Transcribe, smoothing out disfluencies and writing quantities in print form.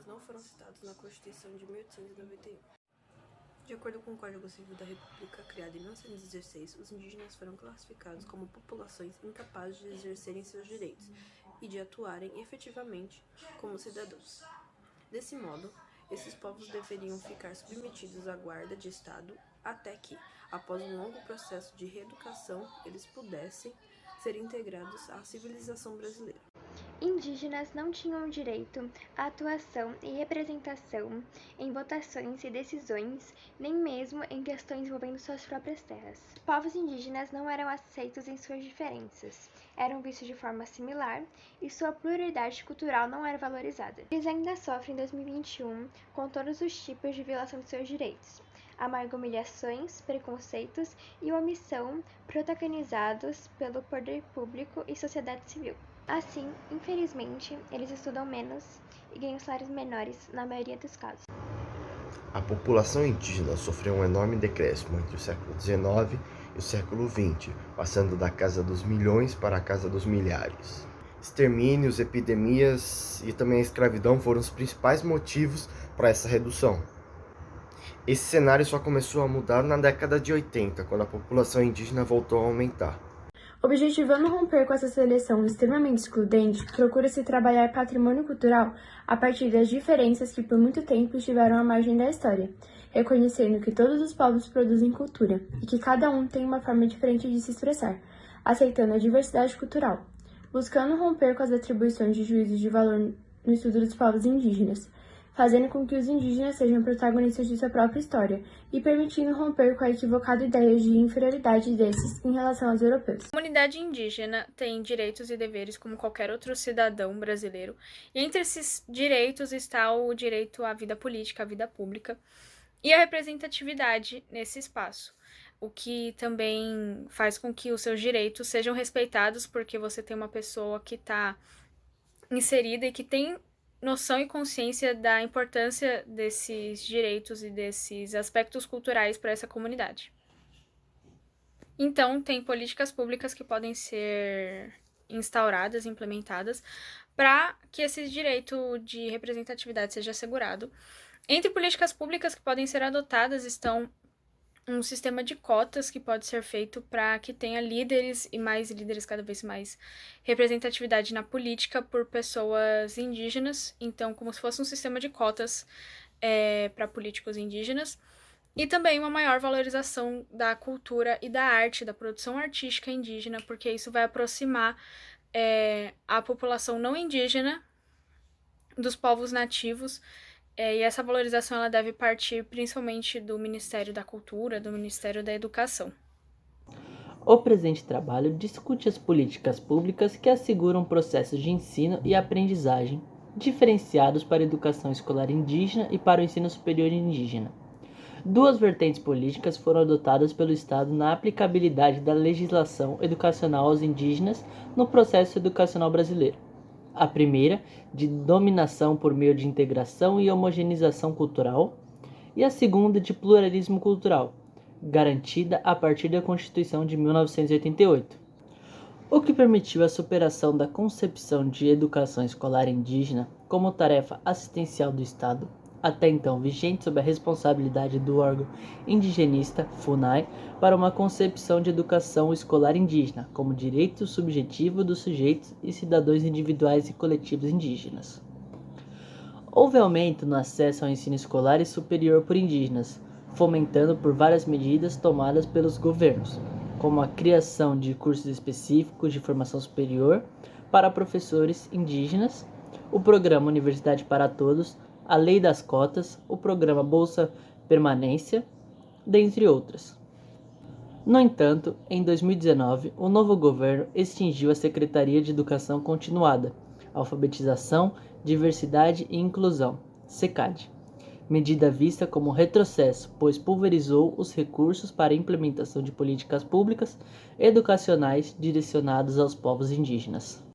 indígenas não foram citados na Constituição de 1891. De acordo com o Código Civil da República, criado em 1916, os indígenas foram classificados como populações incapazes de exercerem seus direitos e de atuarem efetivamente como cidadãos. Desse modo, esses povos deveriam ficar submetidos à guarda de Estado até que, após um longo processo de reeducação, eles pudessem ser integrados à civilização brasileira. Indígenas não tinham direito à atuação e representação em votações e decisões, nem mesmo em questões envolvendo suas próprias terras. Os povos indígenas não eram aceitos em suas diferenças, eram vistos de forma similar e sua pluralidade cultural não era valorizada. Eles ainda sofrem em 2021 com todos os tipos de violação de seus direitos. Amargam humilhações, preconceitos e omissão protagonizados pelo poder público e sociedade civil. Assim, infelizmente, eles estudam menos e ganham salários menores na maioria dos casos. A população indígena sofreu um enorme decréscimo entre o século XIX e o século XX, passando da casa dos milhões para a casa dos milhares. Extermínios, epidemias e também a escravidão foram os principais motivos para essa redução. Esse cenário só começou a mudar na década de 80, quando a população indígena voltou a aumentar. Objetivando romper com essa seleção extremamente excludente, procura-se trabalhar patrimônio cultural a partir das diferenças que por muito tempo estiveram à margem da história, reconhecendo que todos os povos produzem cultura e que cada um tem uma forma diferente de se expressar, aceitando a diversidade cultural, buscando romper com as atribuições de juízos de valor no estudo dos povos indígenas, fazendo com que os indígenas sejam protagonistas de sua própria história e permitindo romper com a equivocada ideia de inferioridade desses em relação aos europeus. A comunidade indígena tem direitos e deveres como qualquer outro cidadão brasileiro, e entre esses direitos está o direito à vida política, à vida pública e à representatividade nesse espaço, o que também faz com que os seus direitos sejam respeitados, porque você tem uma pessoa que está inserida e que tem noção e consciência da importância desses direitos e desses aspectos culturais para essa comunidade. Então, tem políticas públicas que podem ser instauradas, implementadas, para que esse direito de representatividade seja assegurado. Entre políticas públicas que podem ser adotadas estão um sistema de cotas que pode ser feito para que tenha líderes e mais líderes, cada vez mais representatividade na política por pessoas indígenas, então como se fosse um sistema de cotas para políticos indígenas, e também uma maior valorização da cultura e da arte, da produção artística indígena, porque isso vai aproximar a população não indígena dos povos nativos. E essa valorização ela deve partir principalmente do Ministério da Cultura, do Ministério da Educação. O presente trabalho discute as políticas públicas que asseguram processos de ensino e aprendizagem diferenciados para a educação escolar indígena e para o ensino superior indígena. Duas vertentes políticas foram adotadas pelo Estado na aplicabilidade da legislação educacional aos indígenas no processo educacional brasileiro. A primeira, de dominação por meio de integração e homogeneização cultural, e a segunda, de pluralismo cultural, garantida a partir da Constituição de 1988, o que permitiu a superação da concepção de educação escolar indígena como tarefa assistencial do Estado, até então vigente sob a responsabilidade do órgão indigenista, FUNAI, para uma concepção de educação escolar indígena, como direito subjetivo dos sujeitos e cidadãos individuais e coletivos indígenas. Houve aumento no acesso ao ensino escolar e superior por indígenas, fomentando por várias medidas tomadas pelos governos, como a criação de cursos específicos de formação superior para professores indígenas, o programa Universidade para Todos, a Lei das Cotas, o programa Bolsa Permanência, dentre outras. No entanto, em 2019, o novo governo extinguiu a Secretaria de Educação Continuada, Alfabetização, Diversidade e Inclusão, SECAD, medida vista como retrocesso, pois pulverizou os recursos para a implementação de políticas públicas educacionais direcionadas aos povos indígenas.